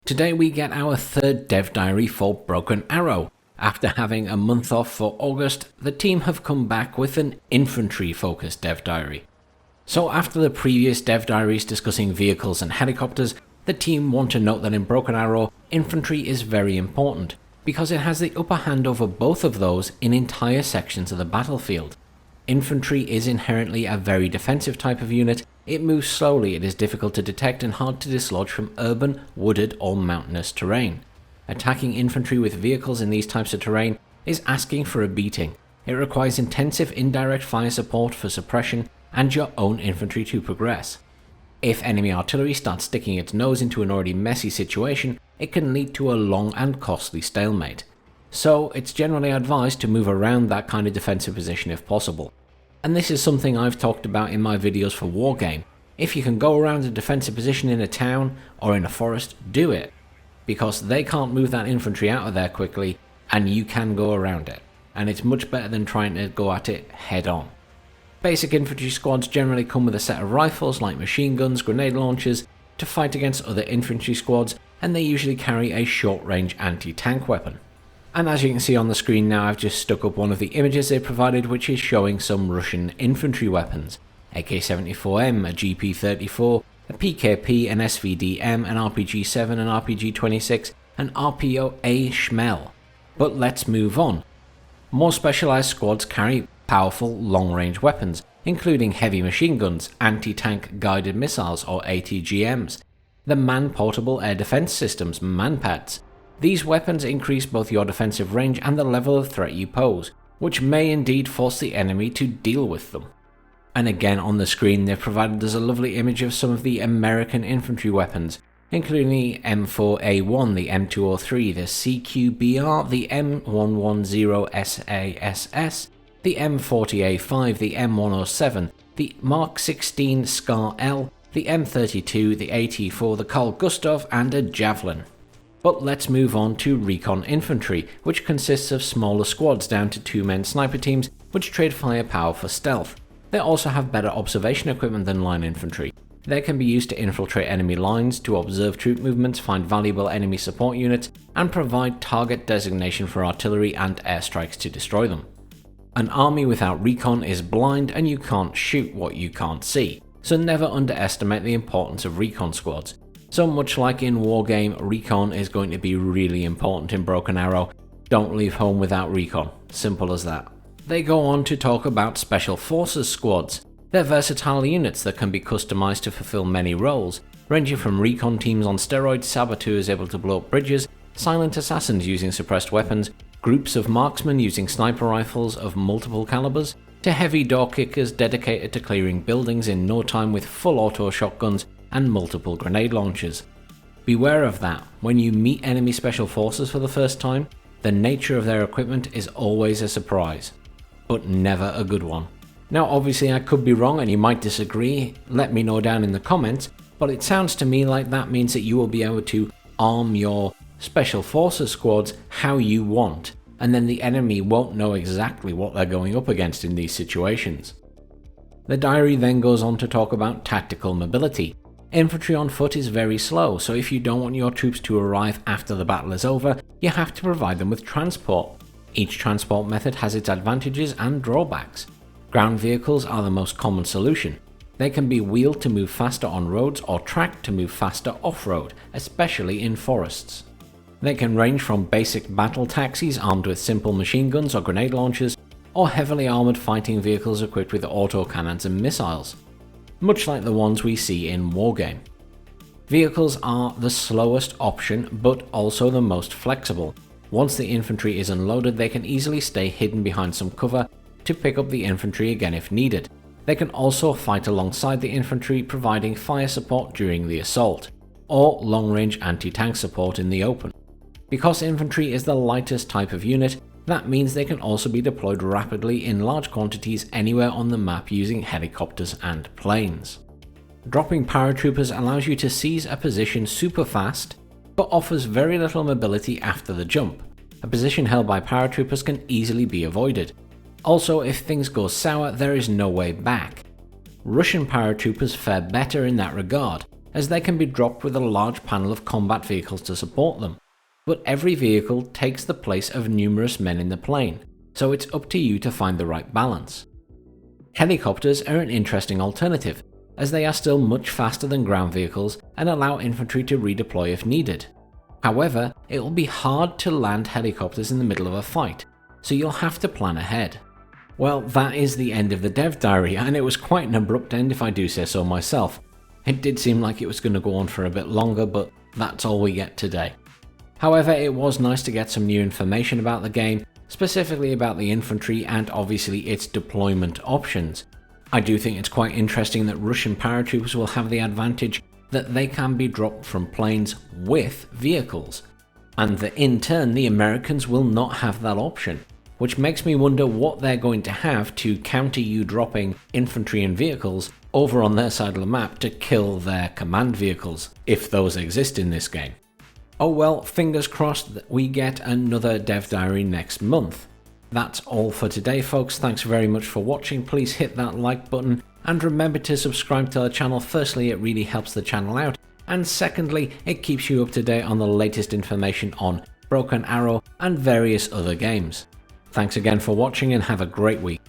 Today we get our third dev diary for Broken Arrow. After having a month off for August, the team have come back with an infantry focused dev diary. So after the previous dev diaries discussing vehicles and helicopters, the team want to note that in Broken Arrow, infantry is very important, because it has the upper hand over both of those in entire sections of the battlefield. Infantry is inherently a very defensive type of unit. It moves slowly, it is difficult to detect and hard to dislodge from urban, wooded or mountainous terrain. Attacking infantry with vehicles in these types of terrain is asking for a beating. It requires intensive indirect fire support for suppression and your own infantry to progress. If enemy artillery starts sticking its nose into an already messy situation, it can lead to a long and costly stalemate. So it's generally advised to move around that kind of defensive position if possible. And this is something I've talked about in my videos for Wargame. If you can go around a defensive position in a town or in a forest, do it. Because they can't move that infantry out of there quickly, and you can go around it. And it's much better than trying to go at it head on. Basic infantry squads generally come with a set of rifles like machine guns, grenade launchers, to fight against other infantry squads, and they usually carry a short-range anti-tank weapon. And as you can see on the screen now, I've just stuck up one of the images they provided, which is showing some Russian infantry weapons. AK-74M, a GP-34, a PKP, an SVD-M, an RPG-7, an RPG-26, an RPO-A Schmel. But let's move on. More specialized squads carry powerful long-range weapons, including heavy machine guns, anti-tank guided missiles or ATGMs, the man-portable air defense systems, MANPADs. These weapons increase both your defensive range and the level of threat you pose, which may indeed force the enemy to deal with them. And again on the screen they've provided us a lovely image of some of the American infantry weapons, including the M4A1, the M203, the CQBR, the M110SASS, the M40A5, the M107, the Mark 16 SCAR-L, the M32, the AT4, the Carl Gustav, and a Javelin. But let's move on to Recon Infantry, which consists of smaller squads down to 2-man sniper teams which trade firepower for stealth. They also have better observation equipment than line infantry. They can be used to infiltrate enemy lines, to observe troop movements, find valuable enemy support units, and provide target designation for artillery and airstrikes to destroy them. An army without recon is blind, and you can't shoot what you can't see, so never underestimate the importance of recon squads. So much like in Wargame, recon is going to be really important in Broken Arrow. Don't leave home without recon. Simple as that. They go on to talk about Special Forces squads. They're versatile units that can be customized to fulfill many roles, ranging from recon teams on steroids, saboteurs able to blow up bridges, silent assassins using suppressed weapons, groups of marksmen using sniper rifles of multiple calibers, to heavy door kickers dedicated to clearing buildings in no time with full auto shotguns and multiple grenade launchers. Beware of that. When you meet enemy special forces for the first time, the nature of their equipment is always a surprise, but never a good one. Now obviously I could be wrong and you might disagree, let me know down in the comments, but it sounds to me like that means that you will be able to arm your special forces squads how you want, and then the enemy won't know exactly what they're going up against in these situations. The diary then goes on to talk about tactical mobility. Infantry on foot is very slow, so if you don't want your troops to arrive after the battle is over, you have to provide them with transport. Each transport method has its advantages and drawbacks. Ground vehicles are the most common solution. They can be wheeled to move faster on roads or tracked to move faster off-road, especially in forests. They can range from basic battle taxis armed with simple machine guns or grenade launchers, or heavily armoured fighting vehicles equipped with autocannons and missiles, much like the ones we see in Wargame. Vehicles are the slowest option, but also the most flexible. Once the infantry is unloaded, they can easily stay hidden behind some cover to pick up the infantry again if needed. They can also fight alongside the infantry, providing fire support during the assault, or long-range anti-tank support in the open. Because infantry is the lightest type of unit, that means they can also be deployed rapidly in large quantities anywhere on the map using helicopters and planes. Dropping paratroopers allows you to seize a position super fast, but offers very little mobility after the jump. A position held by paratroopers can easily be avoided. Also, if things go sour, there is no way back. Russian paratroopers fare better in that regard. as they can be dropped with a large panel of combat vehicles to support them. But every vehicle takes the place of numerous men in the plane, so it's up to you to find the right balance. Helicopters are an interesting alternative, as they are still much faster than ground vehicles and allow infantry to redeploy if needed. However, it will be hard to land helicopters in the middle of a fight, so you'll have to plan ahead. Well, that is the end of the dev diary, and it was quite an abrupt end if I do say so myself. It did seem like it was going to go on for a bit longer, but that's all we get today. However, it was nice to get some new information about the game, specifically about the infantry and obviously its deployment options. I do think it's quite interesting that Russian paratroopers will have the advantage that they can be dropped from planes with vehicles, and that in turn the Americans will not have that option, which makes me wonder what they're going to have to counter you dropping infantry and vehicles over on their side of the map to kill their command vehicles, if those exist in this game. Oh well, fingers crossed that we get another dev diary next month. That's all for today folks, thanks very much for watching, please hit that like button and remember to subscribe to the channel. Firstly, it really helps the channel out, and secondly, it keeps you up to date on the latest information on Broken Arrow and various other games. Thanks again for watching and have a great week.